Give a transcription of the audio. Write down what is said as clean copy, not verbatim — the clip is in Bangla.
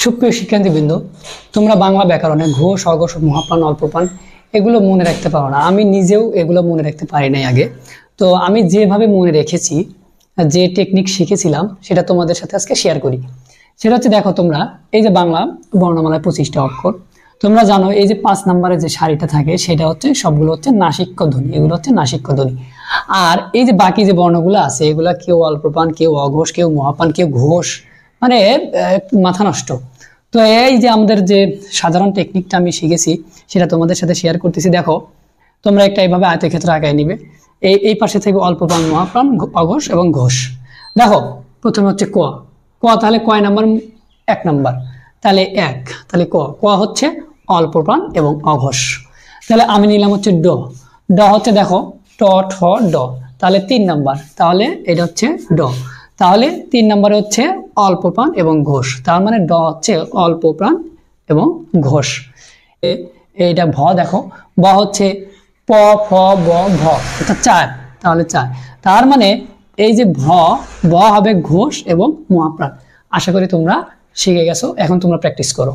সুপ্রিয় শিক্ষার্থীবৃন্দ, তোমরা বাংলা ব্যাকরণে ঘোষ, অঘোষ, মহাপ্রাণ, অল্পপ্রাণ এগুলো মনে রাখতে পারো না। আমি নিজেও এগুলো মনে রাখতে পারি নাই আগে। তো আমি যেভাবে মনে রেখেছি, যে টেকনিক শিখেছিলাম সেটা তোমাদের সাথে আজকে শেয়ার করি। সেটা হচ্ছে, দেখো তোমরা এই যে বাংলা বর্ণমালায় 25টা অক্ষর, তোমরা জানো এই যে 5 নম্বরে যে সারিটা থাকে সেটা হচ্ছে সবগুলো হচ্ছে নাসিক্য ধ্বনি, এগুলো হচ্ছে নাসিক্য ধ্বনি। আর এই যে বাকি যে বর্ণগুলো আছে এগুলা কেউ অল্পপ্রাণ, কেউ অঘোষ, কেউ মহাপ্রাণ, কেউ ঘোষ, মানে মাথা নষ্ট। তো এই যে আমাদের যে সাধারণ টেকনিকটা আমি শিখেছি সেটা তোমাদের সাথে শেয়ার করতেছি। দেখো তোমরা একটা এইভাবে আয়তক্ষেত্র আঁকায় নিবে, এই পাশে থেকে অল্পপ্রাণ, মহাপ্রাণ, অঘোষ এবং ঘোষ। দেখো প্রথমে হচ্ছে ক, তাহলে কয় নাম্বার? 1 নাম্বার, তাহলে 1, তাহলে ক হচ্ছে অল্পপ্রাণ এবং অঘোষ। তাহলে আমি নিলাম হচ্ছে ড হচ্ছে, দেখো ট ঠ ড, তাহলে 3 নাম্বার, তাহলে এটা হচ্ছে ড। তাহলে 3 নম্বরে হচ্ছে অল্পপ্রাণ এবং ঘোষ, তার মানে ড হচ্ছে অল্পপ্রাণ এবং ঘোষ। এইটা ভ, দেখো ব হচ্ছে প ফ ব ভ, অর্থাৎ 4, তাহলে 4। তার মানে এই যে ব হবে ঘোষ এবং মহাপ্রাণ। আশা করি তোমরা শিখে গেছো, এখন তোমরা প্র্যাকটিস করো।